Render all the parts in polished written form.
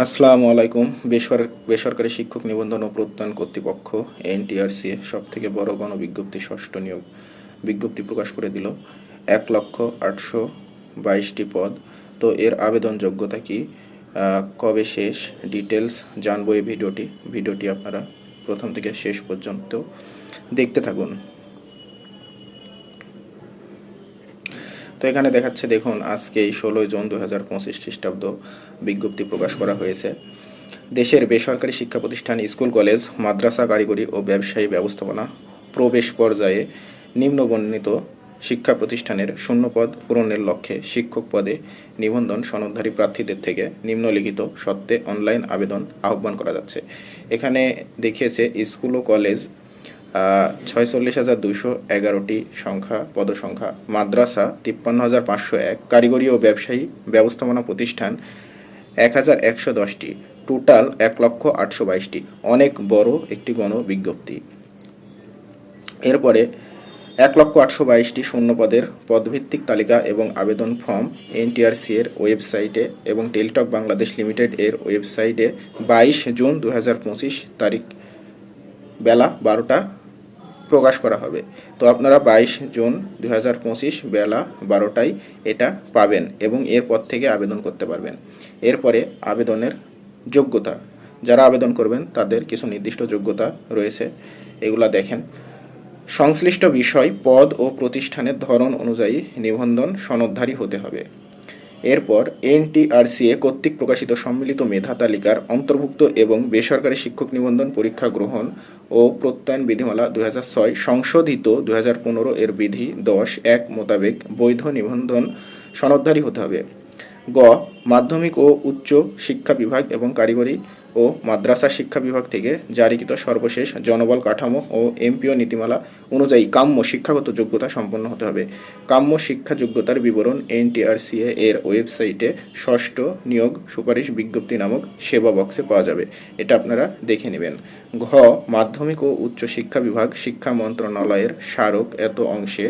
আসসালামু আলাইকুম। বেসরকারি শিক্ষক নিবন্ধন ও প্রত্যয়ন কর্তৃপক্ষ এনটিআরসি সবথেকে বড় গণবিজ্ঞপ্তি ষষ্ঠ নিয়োগ বিজ্ঞপ্তি প্রকাশ করে দিল। 1,822টি পদ। তো এর আবেদন যোগ্যতা কি, কবে শেষ, ডিটেলস জানবো এই ভিডিওটি আপনারা প্রথম থেকে শেষ পর্যন্ত দেখতে থাকুন। তো এখানে দেখাচ্ছে, দেখুন, আজকে 16 জুন 2025 খ্রিস্টাব্দ বিজ্ঞপ্তি প্রকাশ করা হয়েছে। দেশের বেসরকারি শিক্ষা প্রতিষ্ঠান, স্কুল, কলেজ, মাদ্রাসা, কারিগরি ও ব্যবসায়ী ব্যবস্থাপনা প্রবেশ পর্যায়ে নিম্নবর্ণিত শিক্ষা প্রতিষ্ঠানের শূন্যপদ পূরণের লক্ষ্যে শিক্ষক পদে নিবন্ধন সনদধারী প্রার্থীদের থেকে নিম্নলিখিত শর্তে অনলাইন আবেদন আহ্বান করা যাচ্ছে। এখানে দেখিয়েছে স্কুল ও কলেজ 46,211টি পদসংখ্যা, মাদ্রাসা 53,501, কারিগরি ও ব্যবসায়ী ব্যবস্থাপনা প্রতিষ্ঠান 1,110টি, টোটাল 1,822টি। অনেক বড় একটি গণবিজ্ঞপ্তি। এরপরে 1,822টি শূন্যপদের পদভিত্তিক তালিকা এবং আবেদন ফর্ম এনটিআরসি এর ওয়েবসাইটে এবং টেলিটক বাংলাদেশ লিমিটেড এর ওয়েবসাইটে 22 জুন 2025 তারিখ বেলা 12টা প্রকাশ করা হবে। তো আপনারা 22 জুন 2025 বেলা 12টায় এটা পাবেন এবং এরপর থেকে আবেদন করতে পারবেন। এরপরে আবেদনের যোগ্যতা, যারা আবেদন করবেন তাদের কিছু নির্দিষ্ট যোগ্যতা রয়েছে, এগুলা দেখেন। সংশ্লিষ্ট বিষয়, পদ ও প্রতিষ্ঠানের ধরন অনুযায়ী নিবন্ধন সনদধারী হতে হবে। এরপর এনটিআরসিএ কর্তৃক প্রকাশিত সম্মিলিত মেধা তালিকার অন্তর্ভুক্ত এবং বেসরকারি শিক্ষক নিবন্ধন পরীক্ষা গ্রহণ ও প্রত্যয়ন বিধিমালা 2006 সংশোধিত 2015 এর বিধি 10(1) মোতাবেক বৈধ নিবন্ধন সনদধারী হতে হবে। গ. মাধ্যমিক ও উচ্চ শিক্ষা বিভাগ এবং কারিগরি ও মাদ্রাসা শিক্ষা বিভাগ থেকে জারিকৃত সর্বশেষ জনবল কাঠামো ও এমপিও নীতিমালা অনুযায়ী কাম্য শিক্ষাগত যোগ্যতা সম্পন্ন হতে হবে। কাম্য শিক্ষা যোগ্যতার বিবরণ এনটিআরসিএ এর ওয়েবসাইটে ষষ্ঠ নিয়োগ সুপারিশ বিজ্ঞপ্তি নামক সেবা বক্সে পাওয়া যাবে, এটা আপনারা দেখে নেবেন। ঘ. মাধ্যমিক ও উচ্চ শিক্ষা বিভাগ শিক্ষা মন্ত্রণালয়ের স্মারক এত অংশে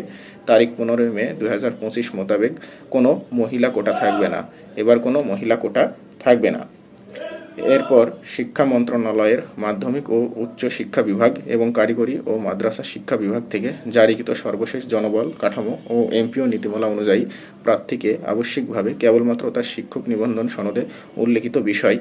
তারিখ 15 মে 2025 মোতাবেক কোনো মহিলা কোটা থাকবে না। এবার কোনো মহিলা কোটা থাকবে না। এরপর শিক্ষা মন্ত্রণালয়ের মাধ্যমিক ও উচ্চ শিক্ষা বিভাগ এবং কারিগরি ও মাদ্রাসা শিক্ষা বিভাগ থেকে জারিকৃত সর্বশেষ জনবল কাঠামো ও এমপিও নীতিমালা অনুযায়ী প্রার্থীকে আবশ্যিকভাবে কেবলমাত্র তার শিক্ষক নিবন্ধন সনদে উল্লেখিত বিষয়,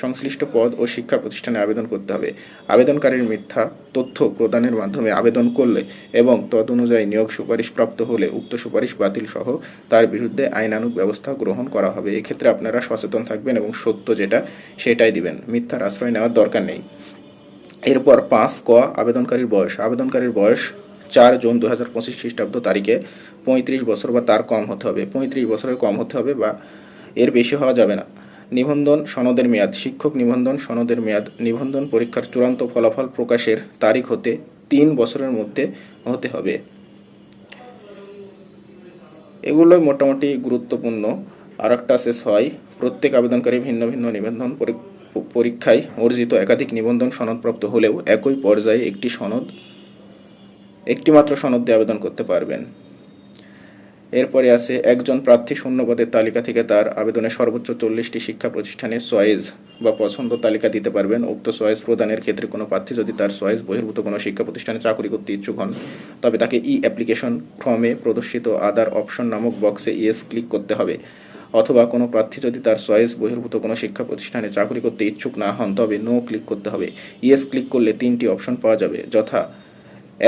সংশ্লিষ্ট পদ ও শিক্ষা প্রতিষ্ঠানে আবেদন করতে হবে। আবেদনকারীর মিথ্যা তথ্য প্রদানের মাধ্যমে আবেদন করলে এবং তদনুযায়ী নিয়োগ সুপারিশ প্রাপ্ত হলে উক্ত সুপারিশ বাতিল সহ তার বিরুদ্ধে আইনানুগ ব্যবস্থা গ্রহণ করা হবে। এক্ষেত্রে আপনারা সচেতন থাকবেন এবং সত্য যেটা সেটাই দিবেন, মিথ্যার আশ্রয় নেওয়ার দরকার নেই। এরপর 5 ক. আবেদনকারীর বয়স 4 জুন 2025 খ্রিস্টাব্দ তারিখে 35 বছর বা তার কম হতে হবে। 35 বছরের কম হতে হবে বা এর বেশি হওয়া যাবে না। নিবন্ধন সনদের মেয়াদ, শিক্ষক নিবন্ধন সনদের মেয়াদ নিবন্ধন পরীক্ষার চূড়ান্ত ফলাফল প্রকাশের তারিখ হতে 3 বছরের মধ্যে হতে হবে। এগুলোই মোটামুটি গুরুত্বপূর্ণ। আর একটা শেষ হয়, প্রত্যেক আবেদনকারী ভিন্ন ভিন্ন নিবন্ধন পরীক্ষায় অর্জিত একাধিক নিবন্ধন সনদপ্রাপ্ত হলেও একই পর্যায়ে একটি মাত্র সনদ দিয়ে আবেদন করতে পারবেন। এরপরে আছে, একজন প্রার্থী শূন্যপদের তালিকা থেকে তার আবেদনে সর্বোচ্চ 40টি শিক্ষা প্রতিষ্ঠানের চয়েস বা পছন্দ তালিকা দিতে পারবেন। উক্ত চয়েস প্রদানের ক্ষেত্রে কোনো প্রার্থী যদি তার চয়েস বহির্ভূত কোনো শিক্ষা প্রতিষ্ঠানে চাকরি করতে ইচ্ছুক হন, তবে তাকে অ্যাপ্লিকেশন ফর্মে প্রদর্শিত আদার অপশন নামক বক্সে ইয়েস ক্লিক করতে হবে। অথবা কোনো প্রার্থী যদি তার চয়েস বহির্ভূত কোনো শিক্ষা প্রতিষ্ঠানে চাকরি করতে ইচ্ছুক না হন, তবে নো ক্লিক করতে হবে। ইয়েস ক্লিক করলে 3টি অপশন পাওয়া যাবে, যথা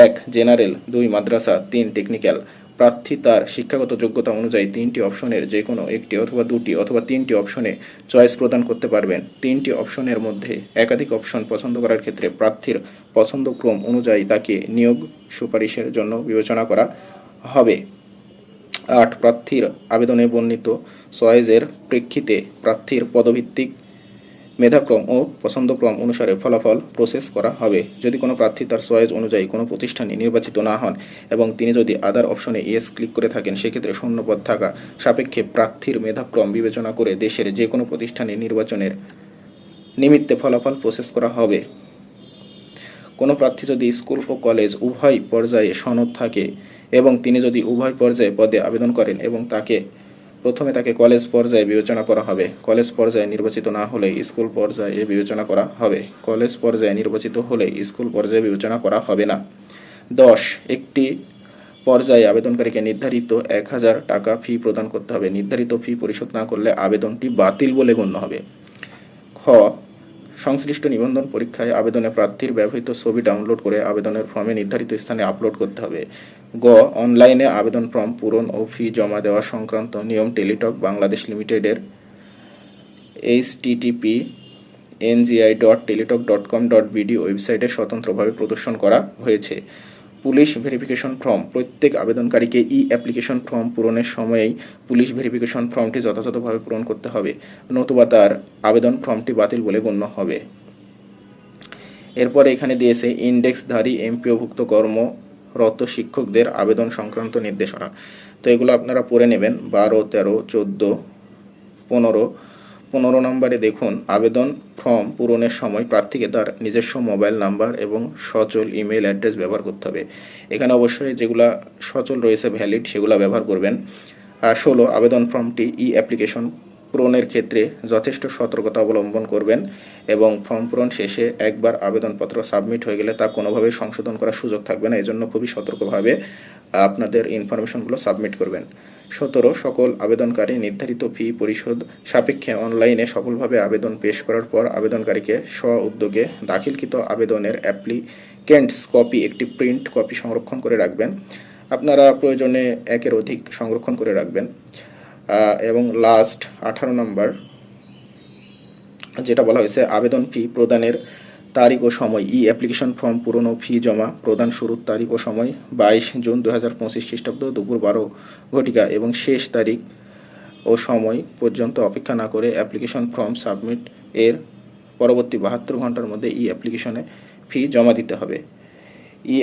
1 জেনারেল, 2 মাদ্রাসা, 3 টেকনিক্যাল। প্রার্থী তার শিক্ষাগত যোগ্যতা অনুযায়ী 3টি অপশনের যে কোনো একটি অথবা 2টি অথবা 3টি অপশনে চয়েস প্রদান করতে পারবেন। 3টি অপশনের মধ্যে একাধিক অপশন পছন্দ করার ক্ষেত্রে প্রার্থীর পছন্দক্রম অনুযায়ী তাকে নিয়োগ সুপারিশের জন্য বিবেচনা করা হবে। 8 প্রার্থীর আবেদনে বর্ণিত চয়েসের প্রেক্ষিতে প্রার্থীর পদভিত্তিক মেধাক্রম ও পছন্দক্রম অনুসারে ফলাফল প্রসেস করা হবে। যদি কোনো প্রার্থী তার চয়েস অনুযায়ী কোনো প্রতিষ্ঠানে নির্বাচিত না হন এবং তিনি যদি আদার অপশনে ইয়েস ক্লিক করে থাকেন, সেক্ষেত্রে শূন্যপদ থাকা সাপেক্ষে প্রার্থীর মেধাক্রম বিবেচনা করে দেশের যে কোনো প্রতিষ্ঠানে নির্বাচনের নিমিত্তে ফলাফল প্রসেস করা হবে। কোনো প্রার্থী যদি স্কুল ও কলেজ উভয় পর্যায়ে সনদ থাকে এবং তিনি যদি উভয় পর্যায়ে পদে আবেদন করেন এবং তাকে প্রথমে তাকে কলেজ পর্যায়ে বিবেচনা করা হবে। কলেজ পর্যায়ে নির্বাচিত না হলে স্কুল পর্যায়ে বিবেচনা করা হবে। কলেজ পর্যায়ে নির্বাচিত হলে স্কুল পর্যায়ে বিবেচনা করা হবে না। 10 একটি পর্যায়ে আবেদনকারীকে নির্ধারিত 1000 টাকা ফি প্রদান করতে হবে। নির্ধারিত ফি পরিশোধ না করলে আবেদনটি বাতিল বলে গণ্য হবে। খ সংশ্লিষ্ট নিবন্ধন পরীক্ষায় আবেদনে প্রার্থীর ব্যবহৃত ছবি ডাউনলোড করে আবেদনের ফর্মে নির্ধারিত স্থানে আপলোড করতে হবে। গ অনলাইনে আবেদন ফর্ম পূরণ ও ফি জমা দেওয়া সংক্রান্ত নিয়ম টেলিটক বাংলাদেশ লিমিটেডের http://ngo.teletalk.com.bd ওয়েবসাইটে স্বতন্ত্রভাবে প্রদর্শন করা হয়েছে। পুলিশ ভেরিফিকেশন ফর্ম প্রত্যেক আবেদনকারীকে অ্যাপ্লিকেশন ফর্ম পূরণের সময়েই পুলিশ ভেরিফিকেশন ফর্মটি যথাযথভাবে পূরণ করতে হবে, নতুবা তার আবেদন ফর্মটি বাতিল বলে গণ্য হবে। এরপরে এখানে দিয়েছে ইন্ডেক্সধারী এমপিওভুক্ত কর্মরত শিক্ষকদের আবেদন সংক্রান্ত নির্দেশনা। তো এগুলো আপনারা পড়ে নেবেন। 12, 13, 14, 15 নম্বরে দেখুন, আবেদন ফর্ম পূরণের সময় প্রার্থীকে তার নিজস্ব মোবাইল নাম্বার এবং সচল ইমেল অ্যাড্রেস ব্যবহার করতে হবে। এখানে অবশ্যই যেগুলা সচল রয়েছে ভ্যালিড সেগুলো ব্যবহার করবেন। 16 আবেদন ফর্মটি অ্যাপ্লিকেশন পূরণের ক্ষেত্রে যথেষ্ট সতর্কতা অবলম্বন করবেন এবং ফর্ম পূরণ শেষে একবার আবেদনপত্র সাবমিট হয়ে গেলে তা কোনোভাবেই সংশোধন করার সুযোগ থাকবে না। এজন্য খুবই সতর্কভাবে আপনাদের ইনফরমেশনগুলো সাবমিট করবেন। 17 সকল আবেদনকারী নির্ধারিত ফি পরিশোধ সাপেক্ষে অনলাইনে সফলভাবে আবেদন পেশ করার পর আবেদনকারীকে স্ব উদ্যোগে দাখিলকৃত আবেদনের অ্যাপ্লিকেন্টস কপি একটি প্রিন্ট কপি সংরক্ষণ করে রাখবেন। আপনারা প্রয়োজনে একের অধিক সংরক্ষণ করে রাখবেন। এবং লাস্ট 18 নম্বর যেটা বলা হয়েছে, আবেদন ফি প্রদানের তারিখ ও সময় অ্যাপ্লিকেশন ফর্ম পূরণ ও ফি জমা প্রদান শুরুর তারিখ ও সময় 22 জুন 2025 খ্রিস্টাব্দ দুপুর 12 ঘটিকা এবং শেষ তারিখ ও সময় পর্যন্ত অপেক্ষা না করে অ্যাপ্লিকেশন ফর্ম সাবমিট এর পরবর্তী 72 ঘন্টার মধ্যে অ্যাপ্লিকেশনে ফি জমা দিতে হবে।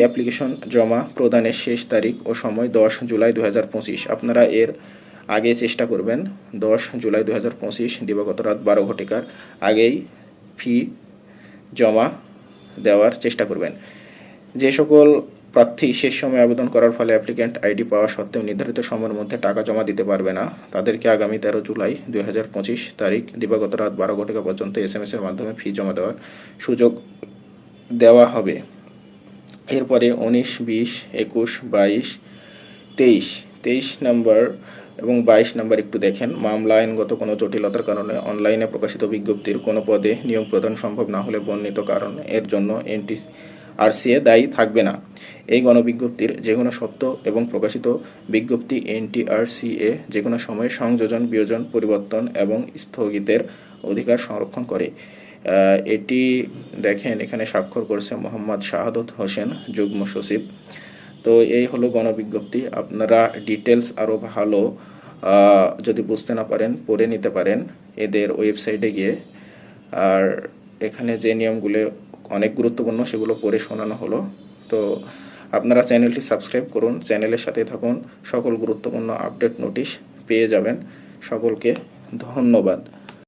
অ্যাপ্লিকেশন জমা প্রদানের শেষ তারিখ ও সময় 10 জুলাই 2025। আপনারা এর আগে চেষ্টা করবেন 10 জুলাই 2025 দিবাগত রাত 12 ঘটিকার আগেই ফি জমা দেওয়ার চেষ্টা করবেন। যে সকল প্রার্থী শেষ সময় আবেদন করার ফলে অ্যাপ্লিক্যান্ট আইডি পাওয়া সত্ত্বেও নির্ধারিত সময়ের মধ্যে টাকা জমা দিতে পারবে না, তাদেরকে আগামী 13 জুলাই 2025 তারিখ দিবাগত রাত 12 ঘটিকা পর্যন্ত SMS এর মাধ্যমে ফি জমা দেওয়ার সুযোগ দেওয়া হবে। এরপরে 19, 20, 21, 22, 23 নম্বর এবং 22 নম্বর একটু দেখেন। মামলা আইনগত কোনো জটিলতার কারণে অনলাইনে প্রকাশিত বিজ্ঞপ্তির কোনো পদে নিয়োগ প্রদান সম্ভব না হলে বর্ণিত কারণ এর জন্য NTRCA দায়ী থাকবে না। এই গণবিজ্ঞপ্তির যে কোনো সত্য এবং প্রকাশিত বিজ্ঞপ্তি NTRCA যে কোনো সময়ে সংযোজন, বিয়োজন, পরিবর্তন এবং স্থগিতের অধিকার সংরক্ষণ করে। এটি দেখেন এখানে স্বাক্ষর করেছে মোহাম্মদ শাহাদত হোসেন, যুগ্ম সচিব। তো এই হলো গণবিজ্ঞপ্তি। আপনারা ডিটেলস আরও ভালো যদি বুঝতে না পারেন পড়ে নিতে পারেন এদের ওয়েবসাইটে গিয়ে। আর এখানে যে নিয়মগুলো অনেক গুরুত্বপূর্ণ সেগুলো পড়ে শোনানো হলো। তো আপনারা চ্যানেলটি সাবস্ক্রাইব করুন, চ্যানেলের সাথে থাকুন, সকল গুরুত্বপূর্ণ আপডেট নোটিশ পেয়ে যাবেন। সকলকে ধন্যবাদ।